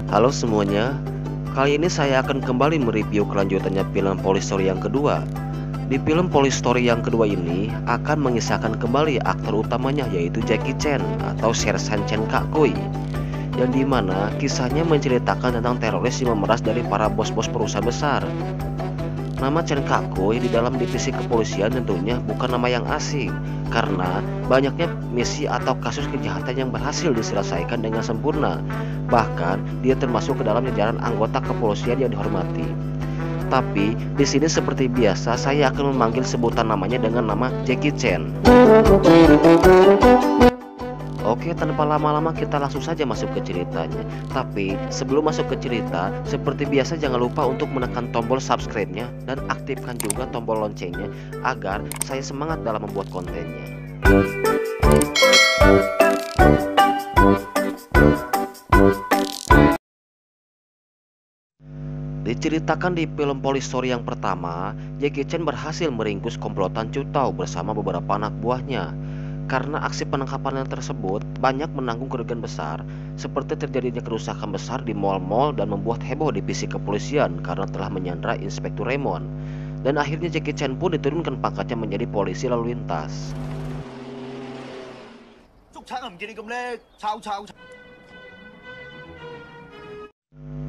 Halo semuanya, kali ini saya akan kembali mereview kelanjutannya film Police Story yang kedua. Di film Police Story yang kedua ini akan mengisahkan kembali aktor utamanya yaitu Jackie Chan atau Sersan Chen Kak Kui, yang dimana kisahnya menceritakan tentang teroris yang memeras dari para bos-bos perusahaan besar. Nama Chen Kak Kui di dalam divisi kepolisian tentunya bukan nama yang asing, karena banyaknya misi atau kasus kejahatan yang berhasil diselesaikan dengan sempurna. Bahkan dia termasuk ke dalam jajaran anggota kepolisian yang dihormati. Tapi di sini seperti biasa saya akan memanggil sebutan namanya dengan nama Jackie Chan. Oke, tanpa lama-lama kita langsung saja masuk ke ceritanya. Tapi sebelum masuk ke cerita, seperti biasa jangan lupa untuk menekan tombol subscribe-nya dan aktifkan juga tombol loncengnya agar saya semangat dalam membuat kontennya. Diceritakan di film Police Story yang pertama, Jackie Chan berhasil meringkus komplotan Chu Tao bersama beberapa anak buahnya. Karena aksi penangkapan yang tersebut banyak menanggung kerugian besar, seperti terjadinya kerusakan besar di mal-mal dan membuat heboh divisi kepolisian karena telah menyandra Inspektur Raymond. Dan akhirnya Jackie Chan pun diturunkan pangkatnya menjadi polisi lalu lintas.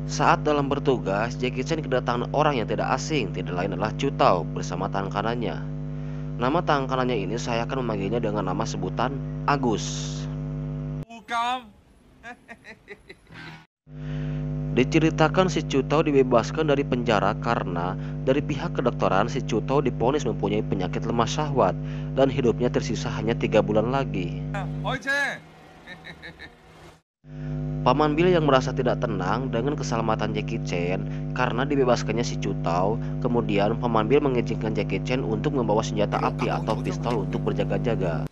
Saat dalam bertugas, Jackie Chan kedatangan orang yang tidak asing, tidak lain adalah Chu Tao bersama tangan kanannya. Nama tangan kanannya ini saya akan memanggilnya dengan nama sebutan Agus. Diceritakan si Chu Tao dibebaskan dari penjara karena dari pihak kedokteran si Chu Tao divonis mempunyai penyakit lemah syahwat dan hidupnya tersisa hanya 3 bulan lagi. Paman Bill yang merasa tidak tenang dengan keselamatan Jackie Chan karena dibebaskannya si Chu Tao. Kemudian Paman Bill mengizinkan Jackie Chan untuk membawa senjata api atau pistol untuk berjaga-jaga.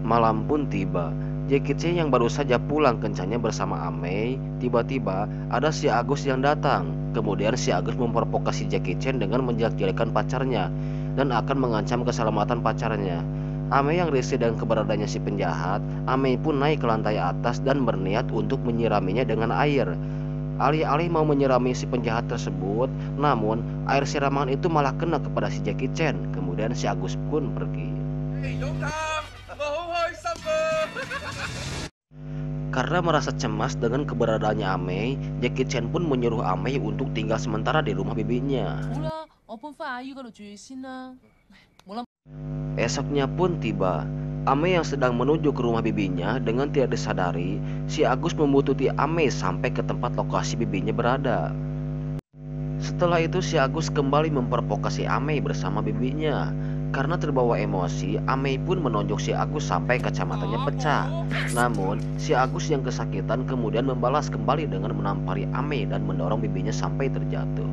Malam pun tiba. Jackie Chan yang baru saja pulang kencannya bersama Amei, tiba-tiba ada si Agus yang datang. Kemudian si Agus memprovokasi Jackie Chan dengan menjelek-jelekan pacarnya dan akan mengancam keselamatan pacarnya. Amei yang risih dengan keberadaannya si penjahat, Amei pun naik ke lantai atas dan berniat untuk menyiraminya dengan air. Alih-alih mau menyirami si penjahat tersebut, namun air siraman itu malah kena kepada si Jackie Chan. Kemudian si Agus pun pergi. Karena merasa cemas dengan keberadaannya Amei, Jackie Chan pun menyuruh Amei untuk tinggal sementara di rumah bibinya. Esoknya pun tiba. Amei yang sedang menuju ke rumah bibinya dengan tidak disadari, si Agus membututi Amei sampai ke tempat lokasi bibinya berada. Setelah itu si Agus kembali memprovokasi Amei bersama bibinya. Karena terbawa emosi, Amei pun menonjok si Agus sampai kacamatanya pecah. Namun, si Agus yang kesakitan kemudian membalas kembali dengan menampari Amei dan mendorong bibinya sampai terjatuh.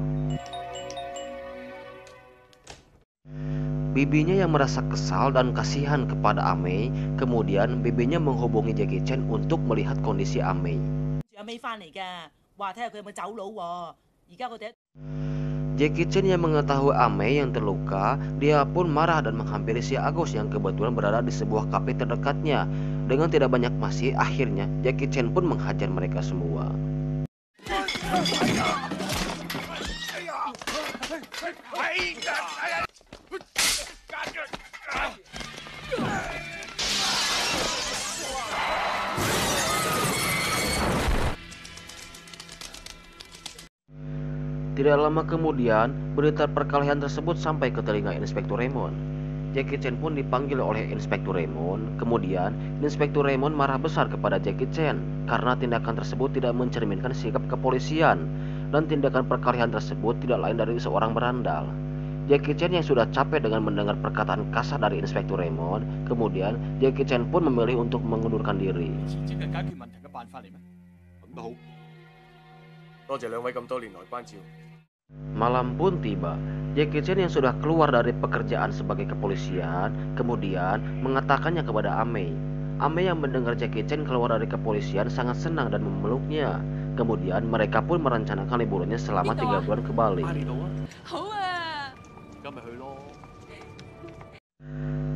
Bibinya yang merasa kesal dan kasihan kepada Amei, kemudian bibinya menghubungi Jackie Chan untuk melihat kondisi Amei. Jackie Chan yang mengetahui Amei yang terluka, dia pun marah dan menghampiri si Agus yang kebetulan berada di sebuah kafe terdekatnya. Dengan tidak banyak basa-basi, akhirnya Jackie Chan pun menghajar mereka semua. Tidak lama kemudian, berita perkelahian tersebut sampai ke telinga Inspektur Raymond. Jackie Chan pun dipanggil oleh Inspektur Raymond. Kemudian, Inspektur Raymond marah besar kepada Jackie Chan karena tindakan tersebut tidak mencerminkan sikap kepolisian dan tindakan perkelahian tersebut tidak lain dari seorang berandal. Jackie Chan yang sudah capek dengan mendengar perkataan kasar dari Inspektur Raymond, kemudian Jackie Chan pun memilih untuk mengundurkan diri. Malam pun tiba. Jackie Chan yang sudah keluar dari pekerjaan sebagai kepolisian kemudian mengatakannya kepada Amei. Amei yang mendengar Jackie Chan keluar dari kepolisian sangat senang dan memeluknya. Kemudian mereka pun merencanakan liburannya selama 3 bulan ke Bali.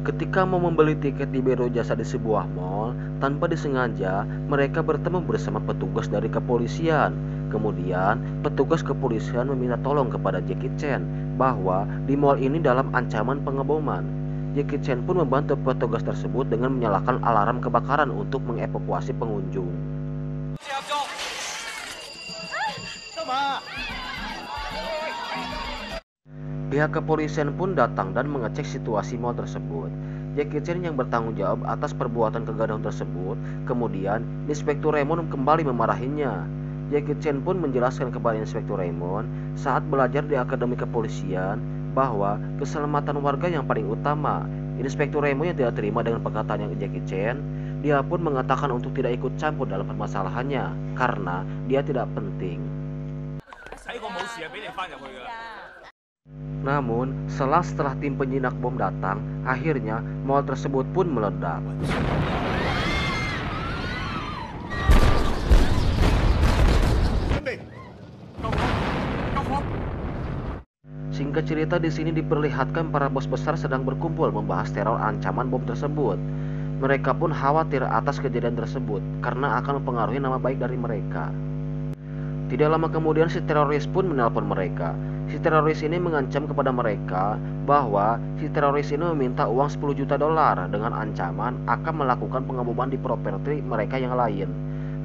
Ketika mau membeli tiket di biro jasa di sebuah mall, Tanpa disengaja, mereka bertemu bersama petugas dari kepolisian. Kemudian, petugas kepolisian meminta tolong kepada Jackie Chan bahwa di mall ini dalam ancaman pengeboman. Jackie Chan pun membantu petugas tersebut dengan menyalakan alarm kebakaran untuk mengevakuasi pengunjung. Pihak kepolisian pun datang dan mengecek situasi mall tersebut. Jackie Chan yang bertanggung jawab atas perbuatan kegaduhan tersebut. Kemudian, Inspektur Raymond kembali memarahinya. Jackie Chan pun menjelaskan kepada Inspektur Raymond saat belajar di Akademi Kepolisian bahwa keselamatan warga yang paling utama. Inspektur Raymond yang tidak terima dengan perkataan yang Jackie Chan, dia pun mengatakan untuk tidak ikut campur dalam permasalahannya karena dia tidak penting. Namun, setelah tim penjinak bom datang, akhirnya mall tersebut pun meledak. Singkat cerita, di sini diperlihatkan para bos besar sedang berkumpul membahas teror ancaman bom tersebut. Mereka pun khawatir atas kejadian tersebut karena akan mempengaruhi nama baik dari mereka. Tidak lama kemudian si teroris pun menelpon mereka. Si teroris ini mengancam kepada mereka bahwa si teroris ini meminta uang 10 juta dolar dengan ancaman akan melakukan pengeboman di properti mereka yang lain.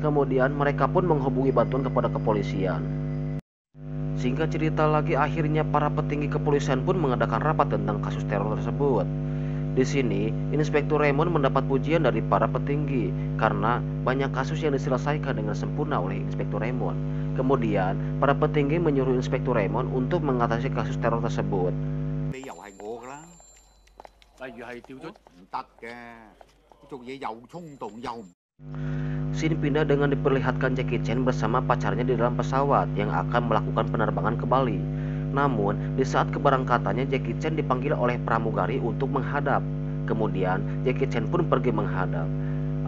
Kemudian mereka pun menghubungi bantuan kepada kepolisian. Singkat cerita lagi, akhirnya para petinggi kepolisian pun mengadakan rapat tentang kasus teror tersebut. Di sini, Inspektur Raymond mendapat pujian dari para petinggi karena banyak kasus yang diselesaikan dengan sempurna oleh Inspektur Raymond. Kemudian, para petinggi menyuruh Inspektur Raymond untuk mengatasi kasus teror tersebut. Scene pindah dengan diperlihatkan Jackie Chan bersama pacarnya di dalam pesawat yang akan melakukan penerbangan ke Bali. Namun, di saat keberangkatannya Jackie Chan dipanggil oleh pramugari untuk menghadap. Kemudian, Jackie Chan pun pergi menghadap.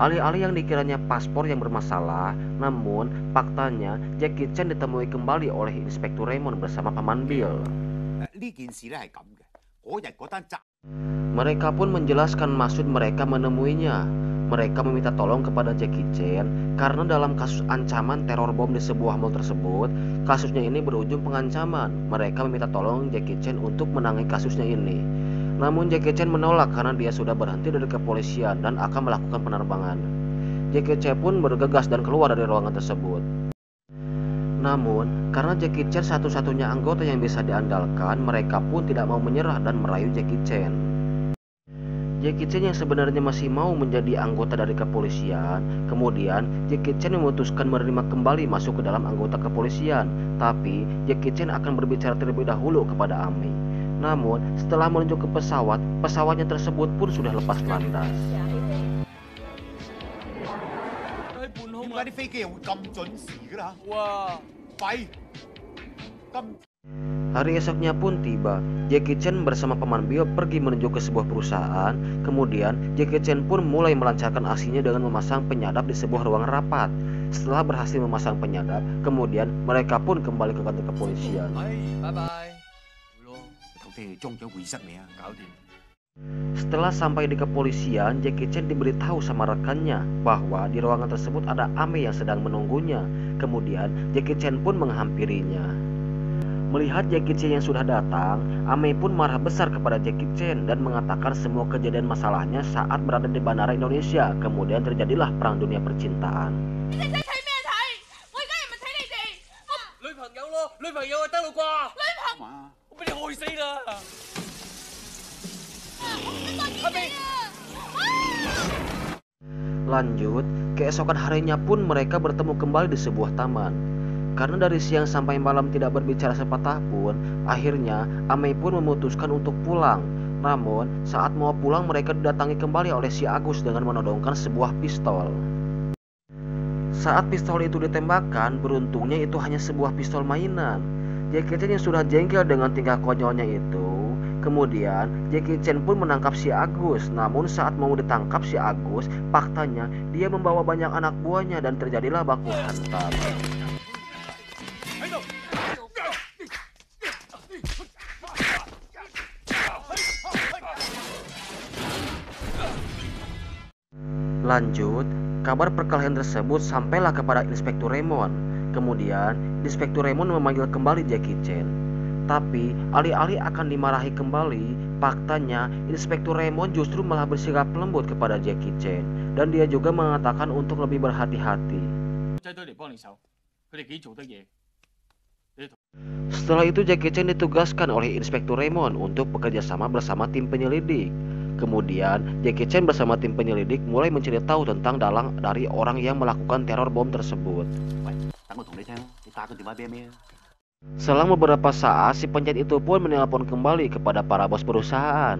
Alih-alih yang dikiranya paspor yang bermasalah, namun faktanya Jackie Chan ditemui kembali oleh Inspektur Raymond bersama Paman Bill. Mereka pun menjelaskan maksud mereka menemuinya. Mereka meminta tolong kepada Jackie Chan karena dalam kasus ancaman teror bom di sebuah mall tersebut, kasusnya ini berujung pengancaman. Mereka meminta tolong Jackie Chan untuk menangani kasusnya ini. Namun Jackie Chan menolak karena dia sudah berhenti dari kepolisian dan akan melakukan penerbangan. Jackie Chan pun bergegas dan keluar dari ruangan tersebut. Namun, karena Jackie Chan satu-satunya anggota yang bisa diandalkan, mereka pun tidak mau menyerah dan merayu Jackie Chan. Jackie Chan yang sebenarnya masih mau menjadi anggota dari kepolisian. Kemudian, Jackie Chan memutuskan menerima kembali masuk ke dalam anggota kepolisian. Tapi, Jackie Chan akan berbicara terlebih dahulu kepada Ami. Namun, setelah menuju ke pesawat, pesawatnya tersebut pun sudah lepas landas. Hari esoknya pun tiba. Jackie Chan bersama Paman Bill pergi menuju ke sebuah perusahaan. Kemudian, Jackie Chan pun mulai melancarkan aksinya dengan memasang penyadap di sebuah ruangan rapat. Setelah berhasil memasang penyadap, kemudian mereka pun kembali ke kantor kepolisian. Setelah sampai di kepolisian, Jackie Chan diberitahu sama rekannya bahwa di ruangan tersebut ada Ame yang sedang menunggunya. Kemudian Jackie Chan pun menghampirinya. Melihat Jackie Chan yang sudah datang, Ame pun marah besar kepada Jackie Chan dan mengatakan semua kejadian masalahnya saat berada di bandara Indonesia. Kemudian terjadilah perang dunia percintaan. Lanjut, keesokan harinya pun mereka bertemu kembali di sebuah taman. Karena dari siang sampai malam tidak berbicara sepatah pun, akhirnya Ame pun memutuskan untuk pulang. Namun, saat mau pulang mereka didatangi kembali oleh si Agus dengan menodongkan sebuah pistol. Saat pistol itu ditembakkan, beruntungnya itu hanya sebuah pistol mainan. Jackie Chan yang sudah jengkel dengan tingkah konyolnya itu, kemudian Jackie Chan pun menangkap si Agus. Namun saat mau ditangkap si Agus, faktanya dia membawa banyak anak buahnya dan terjadilah baku hantam. Lanjut, kabar perkelahian tersebut sampailah kepada Inspektur Raymond. Kemudian, Inspektur Raymond memanggil kembali Jackie Chan. Tapi, alih-alih akan dimarahi kembali, faktanya Inspektur Raymond justru malah bersikap lembut kepada Jackie Chan. Dan dia juga mengatakan untuk lebih berhati-hati. Setelah itu Jackie Chan ditugaskan oleh Inspektur Raymond untuk bekerja sama bersama tim penyelidik. Kemudian Jackie Chan bersama tim penyelidik mulai mencari tahu tentang dalang dari orang yang melakukan teror bom tersebut. Selang beberapa saat si penjahat itu pun menelpon kembali kepada para bos perusahaan.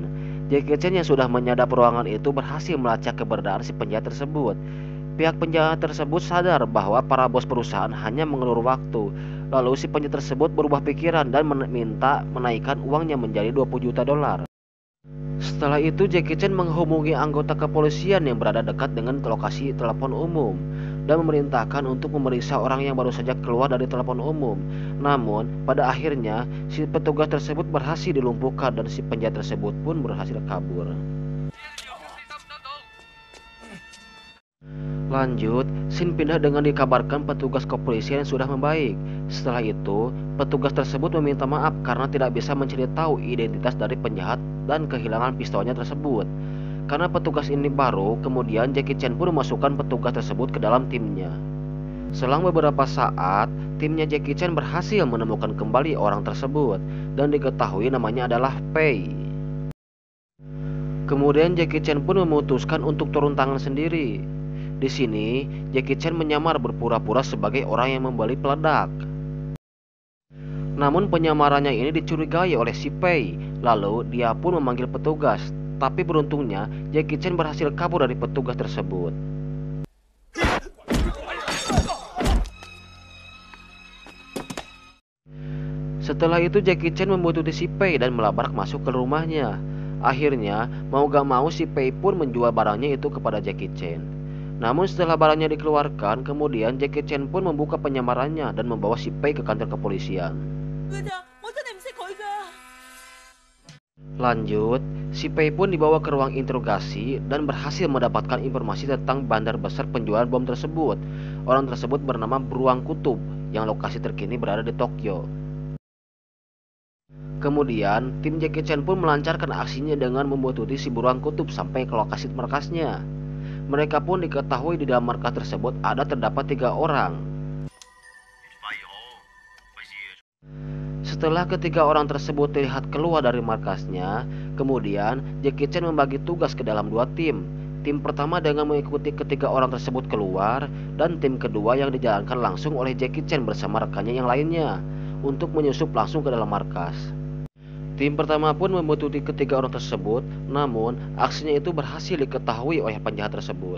Jackie Chan yang sudah menyadap ruangan itu berhasil melacak keberadaan si penjahat tersebut. Pihak penjahat tersebut sadar bahwa para bos perusahaan hanya mengelur waktu. Lalu si penjahat tersebut berubah pikiran dan meminta menaikkan uangnya menjadi 20 juta dolar. Setelah itu Jackie Chan menghubungi anggota kepolisian yang berada dekat dengan lokasi telepon umum dan memerintahkan untuk memeriksa orang yang baru saja keluar dari telepon umum. Namun pada akhirnya si petugas tersebut berhasil dilumpuhkan dan si penjahat tersebut pun berhasil kabur. Lanjut, scene pindah dengan dikabarkan petugas kepolisian sudah membaik. Setelah itu, petugas tersebut meminta maaf karena tidak bisa mencari tahu identitas dari penjahat dan kehilangan pistolnya tersebut. Karena petugas ini baru, kemudian Jackie Chan pun memasukkan petugas tersebut ke dalam timnya. Selang beberapa saat, timnya Jackie Chan berhasil menemukan kembali orang tersebut dan diketahui namanya adalah Pei. Kemudian Jackie Chan pun memutuskan untuk turun tangan sendiri. Di sini, Jackie Chan menyamar berpura-pura sebagai orang yang membeli peledak. Namun penyamarannya ini dicurigai oleh si Pei. Lalu dia pun memanggil petugas. Tapi beruntungnya Jackie Chan berhasil kabur dari petugas tersebut. Setelah itu Jackie Chan membuntuti si Pei dan melabrak masuk ke rumahnya. Akhirnya mau gak mau si Pei pun menjual barangnya itu kepada Jackie Chan. Namun setelah barangnya dikeluarkan, kemudian Jackie Chan pun membuka penyamarannya dan membawa si Pei ke kantor kepolisian. Lanjut, si Pei pun dibawa ke ruang interogasi dan berhasil mendapatkan informasi tentang bandar besar penjualan bom tersebut. Orang tersebut bernama Beruang Kutub, yang lokasi terkini berada di Tokyo. Kemudian, tim Jackie Chan pun melancarkan aksinya dengan membuntuti si Beruang Kutub sampai ke lokasi markasnya. Mereka pun diketahui di dalam markas tersebut terdapat 3 orang. Setelah ketiga orang tersebut terlihat keluar dari markasnya, kemudian Jackie Chan membagi tugas ke dalam 2 tim. Tim pertama dengan mengikuti ketiga orang tersebut keluar, dan tim kedua yang dijalankan langsung oleh Jackie Chan bersama rekannya yang lainnya untuk menyusup langsung ke dalam markas. Tim pertama pun membuntuti ketiga orang tersebut, namun aksinya itu berhasil diketahui oleh penjahat tersebut.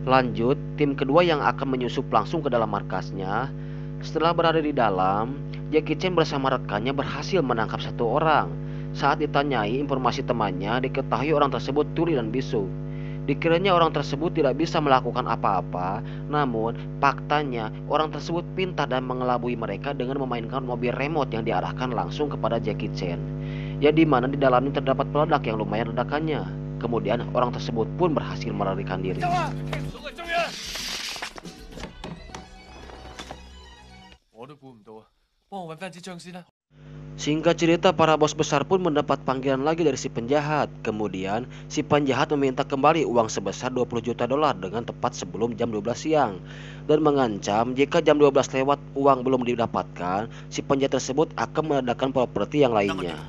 Lanjut, tim kedua yang akan menyusup langsung ke dalam markasnya. Setelah berada di dalam, Jackie Chan bersama rekannya berhasil menangkap 1 orang. Saat ditanyai informasi temannya, diketahui orang tersebut tuli dan bisu. Dikiranya orang tersebut tidak bisa melakukan apa-apa, namun faktanya orang tersebut pintar dan mengelabui mereka dengan memainkan mobil remote yang diarahkan langsung kepada Jackie Chan, ya di mana di dalamnya terdapat peledak yang lumayan ledakannya. Kemudian orang tersebut pun berhasil melarikan diri. Singkat cerita, para bos besar pun mendapat panggilan lagi dari si penjahat. Kemudian, si penjahat meminta kembali uang sebesar 20 juta dolar dengan tepat sebelum jam 12 siang. Dan mengancam jika jam 12 lewat uang belum didapatkan, si penjahat tersebut akan meledakan properti yang lainnya.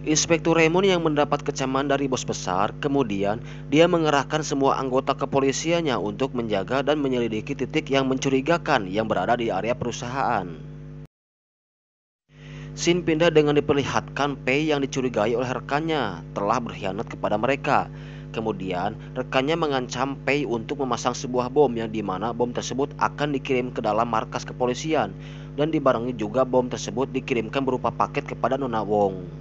Inspektur Raymond yang mendapat kecaman dari bos besar, kemudian dia mengerahkan semua anggota kepolisiannya untuk menjaga dan menyelidiki titik yang mencurigakan yang berada di area perusahaan. Scene pindah dengan diperlihatkan Pei yang dicurigai oleh rekannya telah berkhianat kepada mereka. Kemudian rekannya mengancam Pei untuk memasang sebuah bom yang dimana bom tersebut akan dikirim ke dalam markas kepolisian, dan dibarengi juga bom tersebut dikirimkan berupa paket kepada Nona Wong.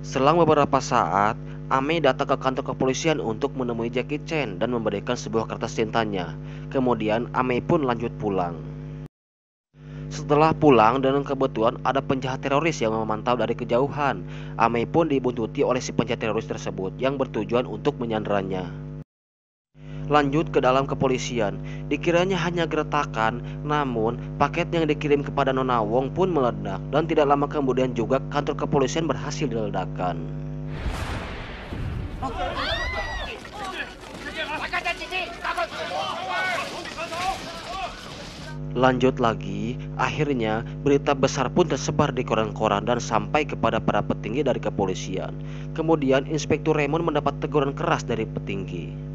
Selang beberapa saat, Ame datang ke kantor kepolisian untuk menemui Jackie Chan dan memberikan sebuah kertas cintanya. Kemudian Ame pun lanjut pulang. Setelah pulang, dengan kebetulan ada penjahat teroris yang memantau dari kejauhan. Amei pun dibuntuti oleh si penjahat teroris tersebut yang bertujuan untuk menyanderanya. Lanjut ke dalam kepolisian, dikiranya hanya gertakan, namun paket yang dikirim kepada Nona Wong pun meledak dan tidak lama kemudian juga kantor kepolisian berhasil diledakkan. Lanjut lagi, akhirnya berita besar pun tersebar di koran-koran dan sampai kepada para petinggi dari kepolisian. Kemudian Inspektur Raymond mendapat teguran keras dari petinggi.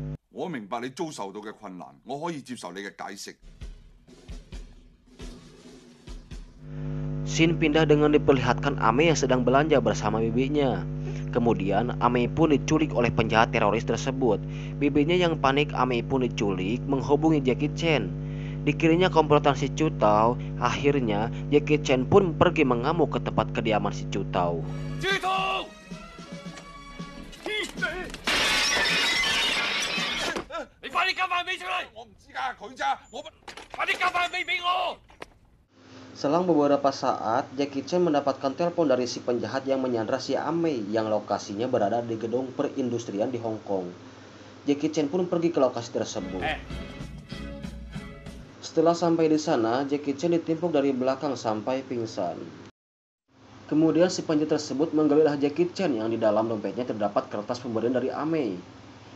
Scene pindah dengan diperlihatkan Amei yang sedang belanja bersama bibinya. Kemudian Amei pun diculik oleh penjahat teroris tersebut. Bibinya yang panik Amei pun diculik menghubungi Jackie Chan. Dikiranya komplotan si Cutau, akhirnya Jackie Chan pun pergi mengamuk ke tempat kediaman si Cutau. Selang beberapa saat, Jackie Chan mendapatkan telepon dari si penjahat yang menyandra si Amei yang lokasinya berada di gedung perindustrian di Hong Kong. Jackie Chan pun pergi ke lokasi tersebut. Setelah sampai di sana, Jackie Chan ditimpuk dari belakang sampai pingsan. Kemudian si penjahat tersebut menggeledah Jackie Chan yang di dalam dompetnya terdapat kertas pemberian dari Amei.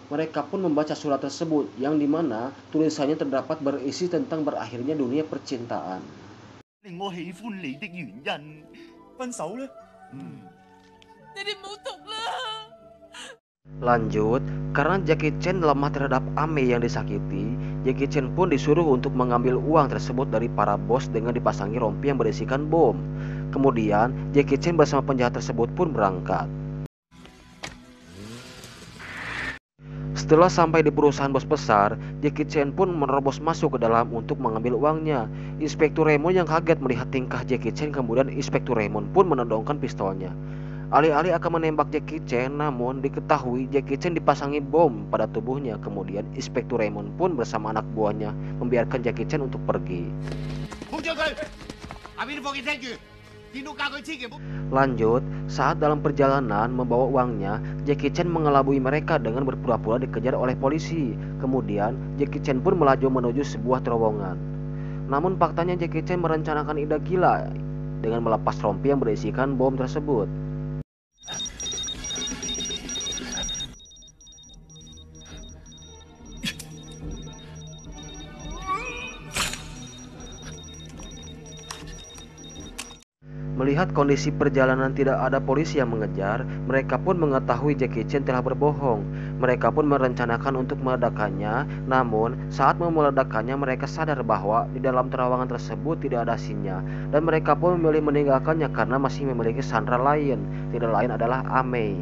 Mereka pun membaca surat tersebut yang dimana tulisannya terdapat berisi tentang berakhirnya dunia percintaan. Lanjut, karena Jackie Chan lemah terhadap Amei yang disakiti, Jackie Chan pun disuruh untuk mengambil uang tersebut dari para bos dengan dipasangi rompi yang berisikan bom. Kemudian, Jackie Chan bersama penjahat tersebut pun berangkat. Setelah sampai di perusahaan bos besar, Jackie Chan pun menerobos masuk ke dalam untuk mengambil uangnya. Inspektur Raymond yang kaget melihat tingkah Jackie Chan, kemudian Inspektur Raymond pun menodongkan pistolnya. Alih-alih akan menembak Jackie Chan, namun diketahui Jackie Chan dipasangi bom pada tubuhnya. Kemudian Inspektur Raymond pun bersama anak buahnya membiarkan Jackie Chan untuk pergi. Lanjut, saat dalam perjalanan membawa uangnya, Jackie Chan mengelabui mereka dengan berpura-pura dikejar oleh polisi. Kemudian Jackie Chan pun melaju menuju sebuah terowongan. Namun faktanya Jackie Chan merencanakan ide gila dengan melepas rompi yang berisikan bom tersebut. Melihat kondisi perjalanan tidak ada polisi yang mengejar, mereka pun mengetahui Jackie Chan telah berbohong. Mereka pun merencanakan untuk meledakkannya, namun saat mau meledakkannya mereka sadar bahwa di dalam terowongan tersebut tidak ada asinnya, dan mereka pun memilih meninggalkannya karena masih memiliki sandera lain, tidak lain adalah Amei.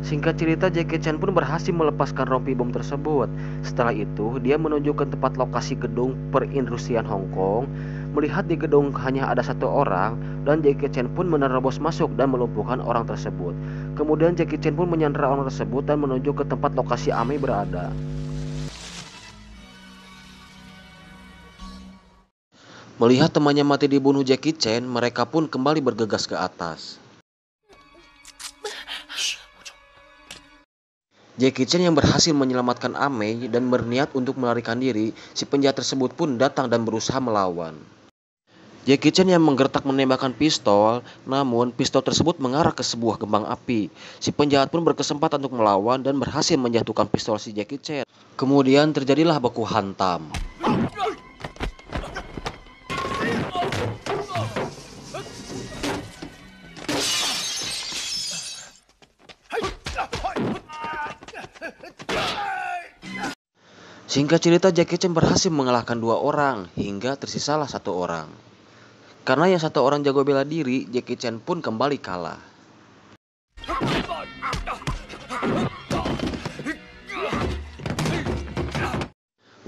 Singkat cerita, Jackie Chan pun berhasil melepaskan rompi bom tersebut. Setelah itu, dia menuju ke tempat lokasi gedung perindustrian Hong Kong. Melihat di gedung hanya ada satu orang, dan Jackie Chan pun menerobos masuk dan melumpuhkan orang tersebut. Kemudian Jackie Chan pun menyandera orang tersebut dan menuju ke tempat lokasi Amei berada. Melihat temannya mati dibunuh Jackie Chan, mereka pun kembali bergegas ke atas. Jackie Chan yang berhasil menyelamatkan Amei dan berniat untuk melarikan diri, si penjahat tersebut pun datang dan berusaha melawan. Jackie Chan yang menggertak menembakkan pistol, namun pistol tersebut mengarah ke sebuah kembang api. Si penjahat pun berkesempatan untuk melawan dan berhasil menjatuhkan pistol si Jackie Chan. Kemudian terjadilah baku hantam. Singkat cerita, Jackie Chan berhasil mengalahkan 2 orang hingga tersisalah 1 orang. Karena yang 1 orang jago bela diri, Jackie Chan pun kembali kalah.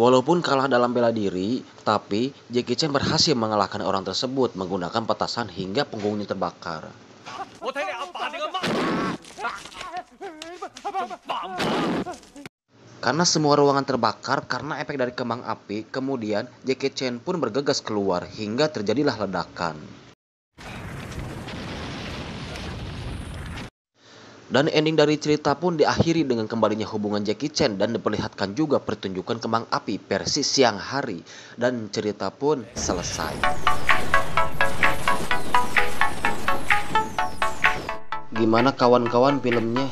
Walaupun kalah dalam bela diri, tapi Jackie Chan berhasil mengalahkan orang tersebut menggunakan petasan hingga punggungnya terbakar. Karena semua ruangan terbakar karena efek dari kembang api, kemudian Jackie Chan pun bergegas keluar hingga terjadilah ledakan. Dan ending dari cerita pun diakhiri dengan kembalinya hubungan Jackie Chan dan diperlihatkan juga pertunjukan kembang api versi siang hari. Dan cerita pun selesai. Gimana kawan-kawan filmnya?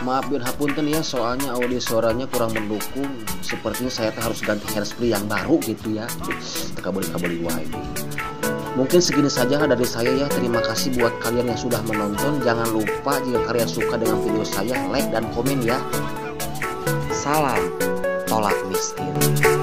Maaf biar hapunten ya, soalnya audio suaranya kurang mendukung. Sepertinya saya harus ganti hairspray yang baru gitu ya. Kabeli wae. Mungkin segini saja dari saya ya. Terima kasih buat kalian yang sudah menonton. Jangan lupa jika kalian suka dengan video saya, like dan komen ya. Salam tolak miskin.